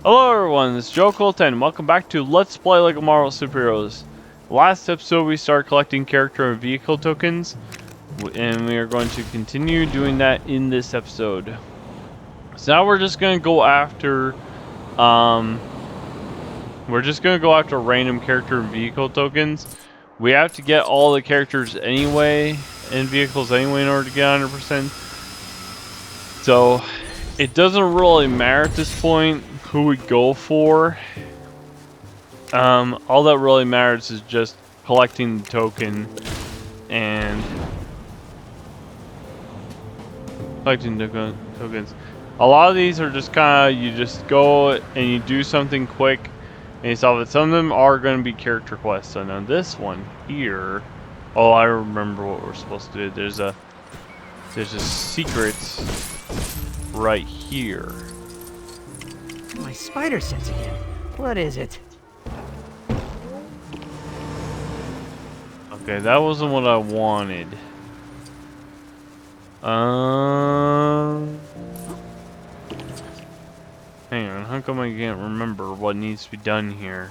Hello everyone, this is Joe Colton. Welcome back to Let's Play Lego Marvel Superheroes. Last episode we started collecting character and vehicle tokens, and we are going to continue doing that in this episode. So now we're just going to go after, random character and vehicle tokens. We have to get all the characters anyway, and vehicles anyway in order to get 100%. So, it doesn't really matter at this point who we go for. All that really matters is just collecting the token and collecting the tokens. A lot of these are just kind of, you just go and you do something quick and you solve it. Some of them are going to be character quests. So now this one here, oh, I remember what we're supposed to do. There's a secret right here. My spider sense again. What is it? Okay, that wasn't what I wanted. Hang on, how come I can't remember what needs to be done here?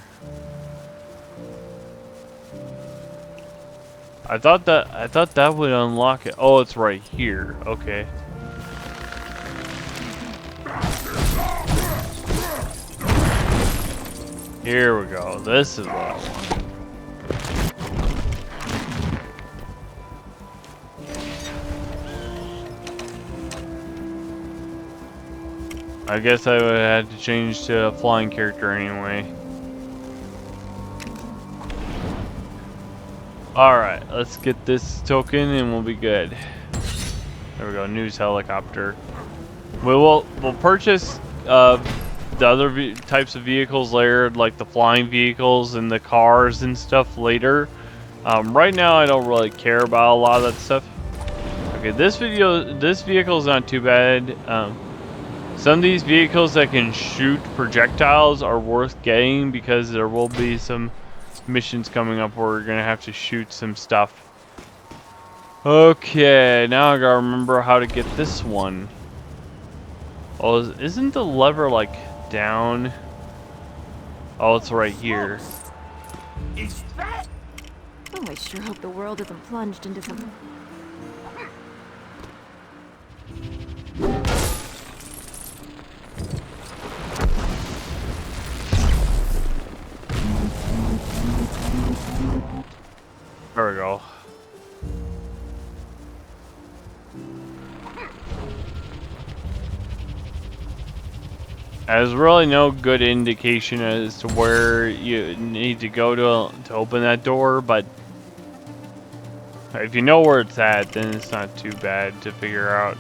I thought that would unlock it. Oh, it's right here. Okay. Here we go. This is what I want. I guess I would have had to change to a flying character anyway. Alright, let's get this token and we'll be good. There we go, news helicopter. We'll purchase the other types of vehicles later, like the flying vehicles and the cars and stuff later. Right now I don't really care about a lot of that stuff. Okay, this vehicle is not too bad. Some of these vehicles that can shoot projectiles are worth getting because there will be some missions coming up where we're gonna have to shoot some stuff. Okay, now I gotta remember how to get this one. Oh, isn't the lever like down? Oh, it's right here. Is that? Oh, I sure hope the world isn't plunged into some. There we go. There's really no good indication as to where you need to go to open that door, but if you know where it's at, then it's not too bad to figure out.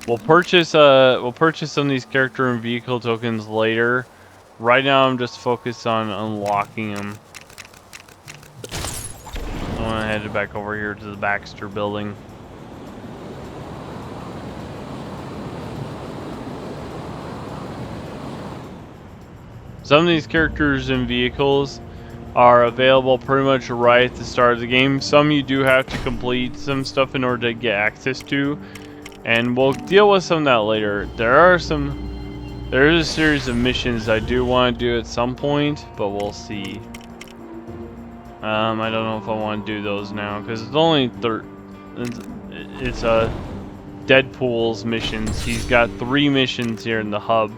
We'll purchase some of these character and vehicle tokens later. Right now I'm just focused on unlocking them. I'm gonna head back over here to the Baxter building. Some of these characters and vehicles are available pretty much right at the start of the game. Some you do have to complete some stuff in order to get access to, and we'll deal with some of that later. There is a series of missions I do want to do at some point, but we'll see. I don't know if I want to do those now because it's only it's Deadpool's missions. He's got 3 missions here in the hub.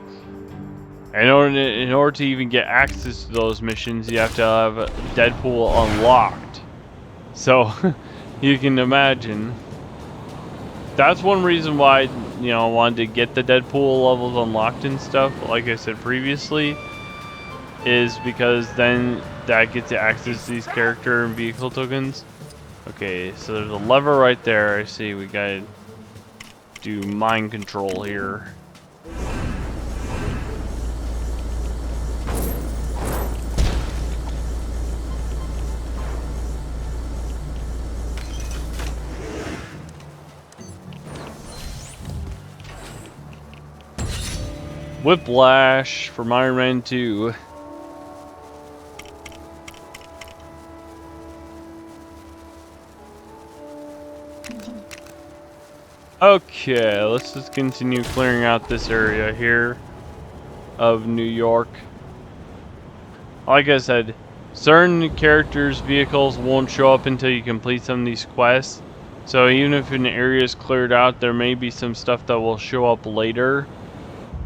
In order to even get access to those missions, you have to have Deadpool unlocked. So, you can imagine. That's one reason why, I wanted to get the Deadpool levels unlocked and stuff, like I said previously, is because then that gets you access to these character and vehicle tokens. Okay, so there's a lever right there. I see we gotta do mind control here. Whiplash from Iron Man 2. Okay, let's just continue clearing out this area here of New York. Like I said, certain characters' vehicles won't show up until you complete some of these quests. So even if an area is cleared out, there may be some stuff that will show up later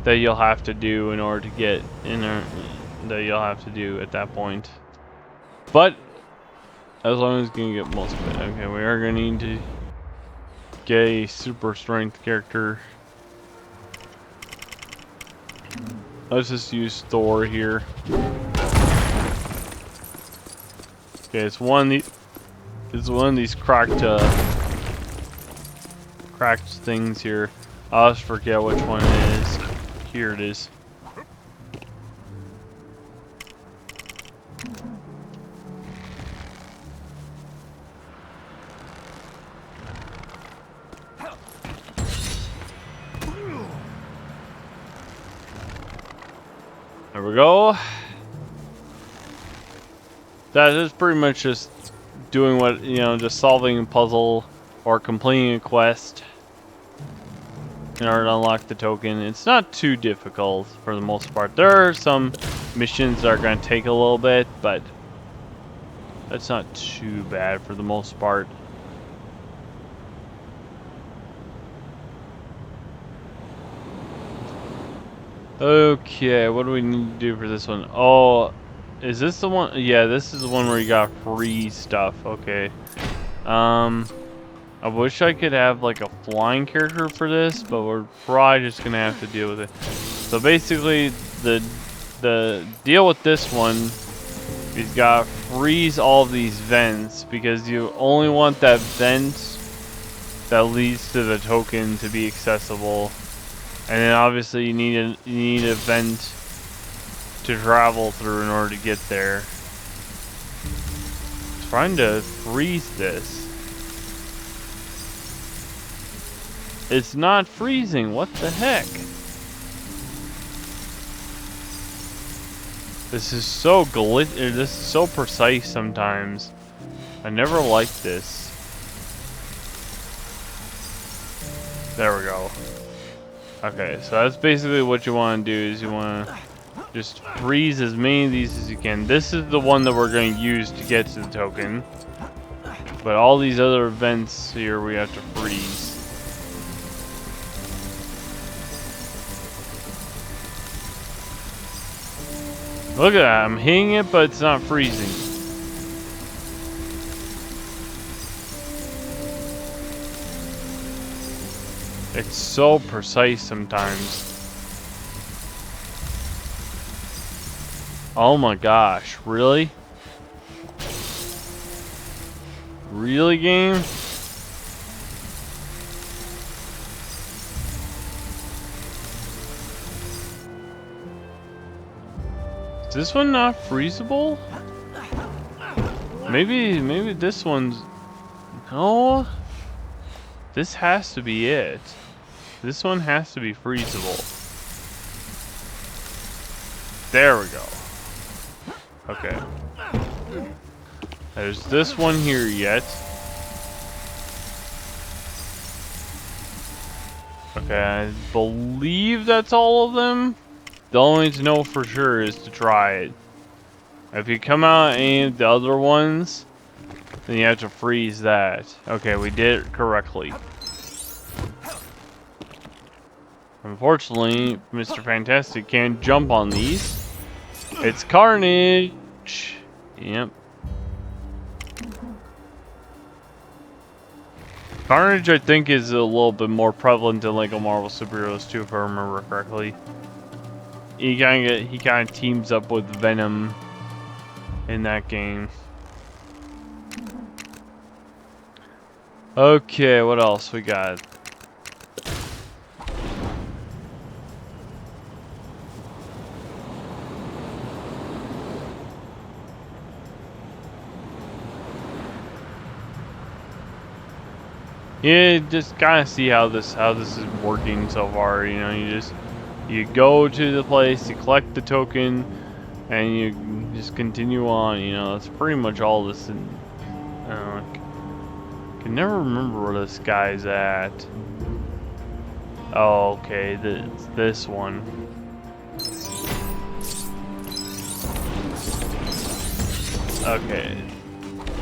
that you'll have to do in order to get in there, that you'll have to do at that point. But as long as you can get most of it. Okay, we are going to need to get a super strength character. Let's just use Thor here. Okay, it's one of these cracked things here. I'll just forget which one it is. Here it is. There we go. That is pretty much just doing what, you know, just solving a puzzle or completing a quest in order to unlock the token. It's not too difficult for the most part. There are some missions that are going to take a little bit, but that's not too bad for the most part. Okay, what do we need to do for this one? Oh, is this the one? Yeah, this is the one where you got free stuff. Okay. I wish I could have like a flying character for this, but we're probably just gonna have to deal with it. So basically, the deal with this one is you gotta freeze all of these vents because you only want that vent that leads to the token to be accessible. And then obviously you need a vent to travel through in order to get there. Trying to freeze this. It's not freezing. What the heck? This is so this is so precise sometimes. I never liked this. There we go. Okay, so that's basically what you want to do is you want to just freeze as many of these as you can. This is the one that we're going to use to get to the token. But all these other events here we have to freeze. Look at that, I'm hitting it, but it's not freezing. It's so precise sometimes. Oh my gosh, really? Really, game? Is this one not freezable? Maybe this one's... No? This has to be it. This one has to be freezable. There we go. Okay. There's this one here yet. Okay, I believe that's all of them. The only way to know for sure is to try it. If you come out any of the other ones, then you have to freeze that. Okay, we did it correctly. Unfortunately, Mr. Fantastic can't jump on these. It's Carnage! Yep. Carnage, I think, is a little bit more prevalent in Lego Marvel Superheroes too, if I remember correctly. He kind of teams up with Venom in that game. Okay, what else we got? Yeah, just kind of see how this is working so far. You know, you go to the place, you collect the token, and you just continue on. You know, that's pretty much all this. I can never remember where this guy's at. Oh, okay, this one. Okay.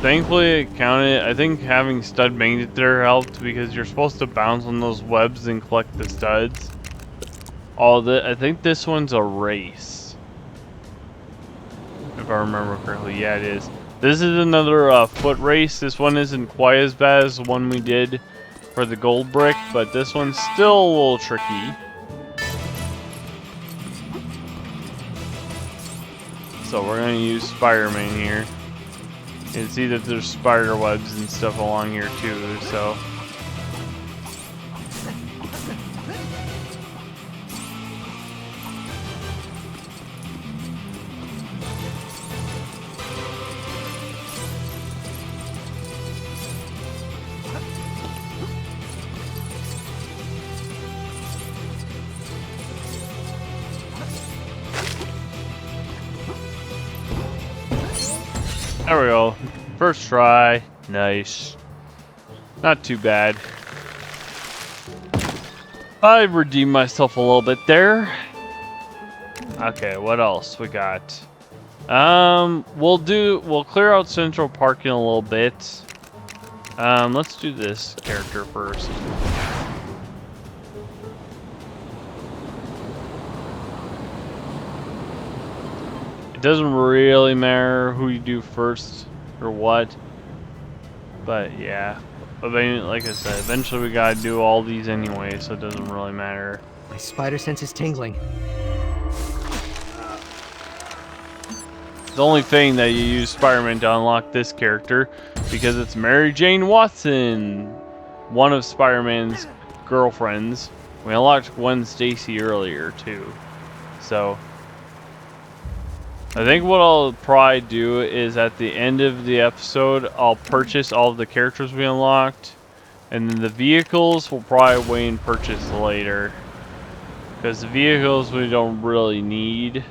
Thankfully it counted. I think having stud magnet there helped because you're supposed to bounce on those webs and collect the studs. I think this one's a race. If I remember correctly, yeah it is. This is another foot race. This one isn't quite as bad as the one we did for the gold brick, but this one's still a little tricky. So we're gonna use Spider-Man here. You can see that there's spider webs and stuff along here too, so. There we go. First try. Nice. Not too bad. I redeemed myself a little bit there. Okay, what else we got? We'll clear out Central Park in a little bit. Let's do this character first. It doesn't really matter who you do first or what, but yeah. But like I said, eventually we gotta do all these anyway, so it doesn't really matter. My spider sense is tingling. The only thing that you use Spider-Man to unlock this character, because it's Mary Jane Watson, one of Spider-Man's girlfriends. We unlocked Gwen Stacy earlier too, so. I think what I'll probably do is at the end of the episode, I'll purchase all of the characters we unlocked. And then the vehicles we'll probably wait and purchase later. Because the vehicles we don't really need.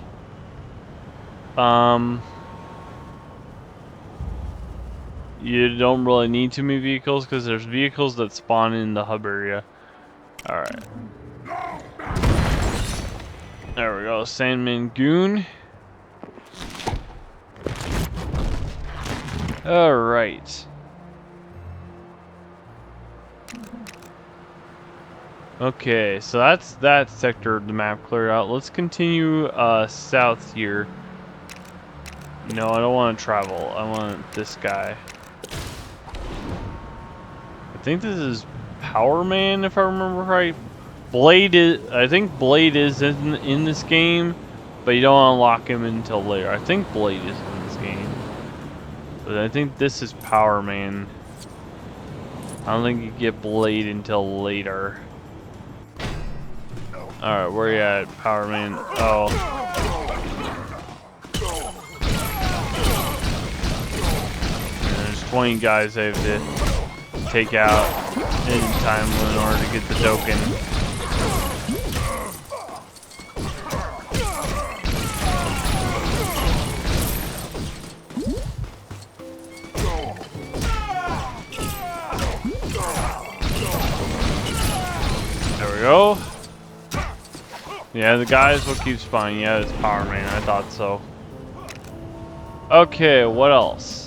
You don't really need too many vehicles because there's vehicles that spawn in the hub area. Alright. There we go, Sandman Goon. Alright. Okay, so that's that sector of the map cleared out. Let's continue south here. No, I don't want to travel. I want this guy. I think this is Power Man, if I remember right. Blade is. I think Blade is in this game, but you don't unlock him until later. I think Blade is in this game. But I think this is Power Man. I don't think you get Blade until later. Alright, where you at, Power Man? Oh. And there's 20 guys I have to take out in time in order to get the token. There we go. Yeah, the guys will keep spawning. Yeah, it's Power Man. I thought so. Okay, what else?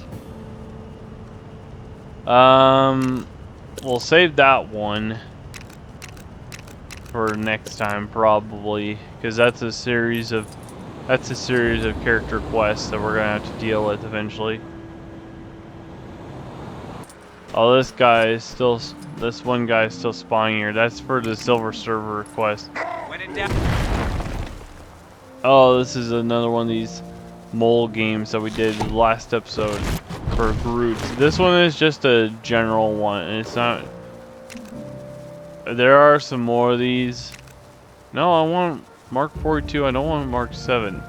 We'll save that one for next time probably, because that's a series of character quests that we're gonna have to deal with eventually. Oh, this one guy is still spawning here. That's for the Silver Server quest. Oh, this is another one of these mole games that we did last episode for Groot. This one is just a general one, and it's not. There are some more of these. No, I want Mark 42. I don't want Mark 7.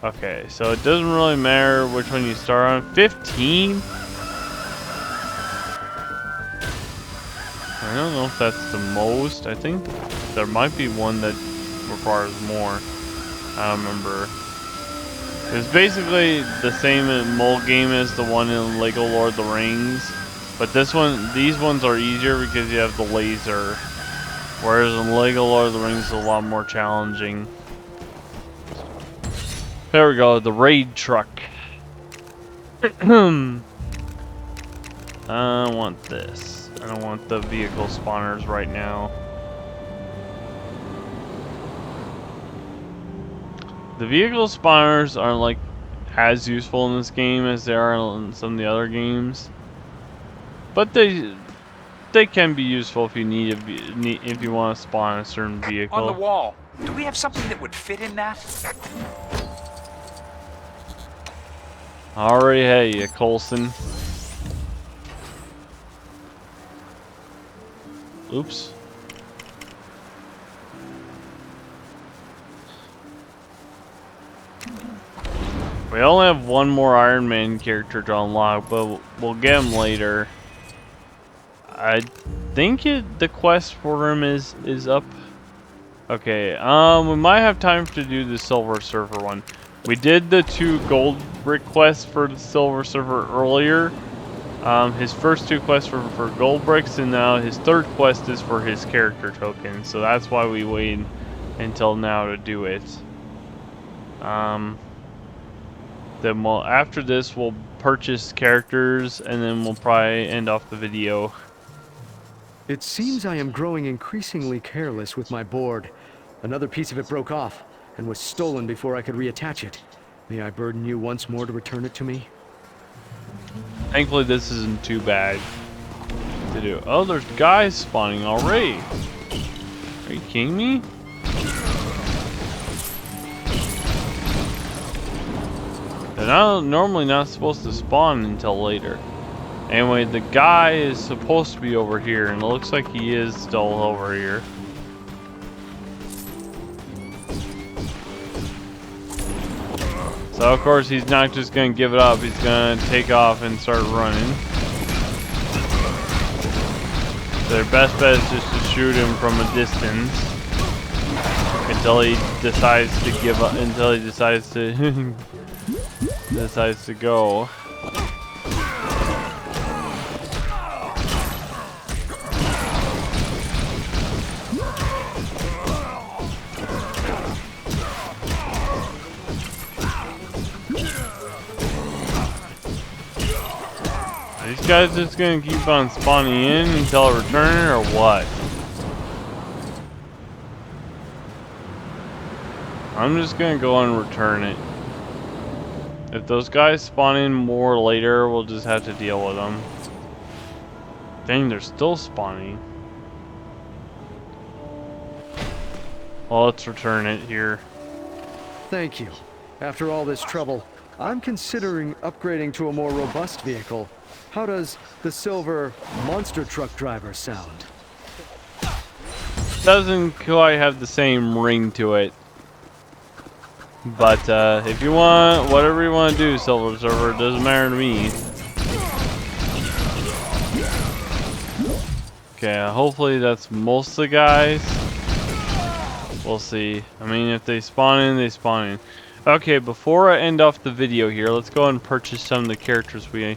Okay, so it doesn't really matter which one you start on. 15? I don't know if that's the most. I think there might be one that requires more. I don't remember. It's basically the same mole game as the one in Lego Lord of the Rings. But these ones are easier because you have the laser. Whereas in Lego Lord of the Rings is a lot more challenging. There we go, the raid truck. I want this. I don't want the vehicle spawners right now. The vehicle spawners aren't like as useful in this game as they are in some of the other games, but they can be useful if you if you want to spawn a certain vehicle. On the wall. Do we have something that would fit in that? Already had you, Coulson. Oops. We only have one more Iron Man character to unlock, but we'll get him later. I think the quest for him is up. Okay, we might have time to do the Silver Surfer one. We did the 2 gold brick quests for the Silver Surfer earlier. His first 2 quests were for gold bricks, and now his 3rd quest is for his character token. So that's why we waited until now to do it. Then after this, we'll purchase characters, and then we'll probably end off the video. It seems I am growing increasingly careless with my board. Another piece of it broke off and was stolen before I could reattach it. May I burden you once more to return it to me? Thankfully, this isn't too bad to do. Oh, there's guys spawning already. Are you kidding me? They're normally not supposed to spawn until later. Anyway, the guy is supposed to be over here, and it looks like he is still over here. So of course he's not just gonna give it up, he's gonna take off and start running. Their best bet is just to shoot him from a distance until he decides to give up, until he decides to decides to go. These guys just gonna keep on spawning in until I return it, or what? I'm just gonna go and return it. If those guys spawn in more later, we'll just have to deal with them. Dang, they're still spawning. Well, let's return it here. Thank you. After all this trouble, I'm considering upgrading to a more robust vehicle. How does the silver monster truck driver sound? Doesn't quite have the same ring to it. But if you want, whatever you want to do, Silver Surfer, it doesn't matter to me. Okay, hopefully that's most of the guys. We'll see. I mean, if they spawn in, they spawn in. Okay, before I end off the video here, let's go and purchase some of the characters we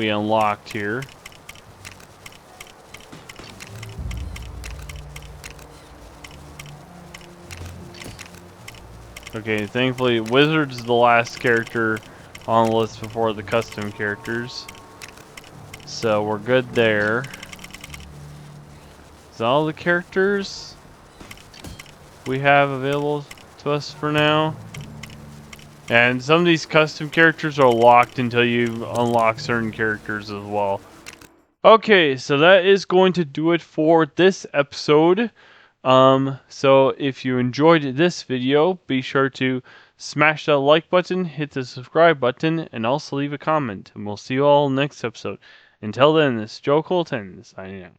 unlocked here. Okay, thankfully Wizard's the last character on the list before the custom characters. So we're good there. Is that all the characters we have available to us for now? And some of these custom characters are locked until you unlock certain characters as well. Okay, so that is going to do it for this episode. So if you enjoyed this video, be sure to smash that like button, hit the subscribe button, and also leave a comment. And we'll see you all next episode. Until then, this is Joe Colton signing out.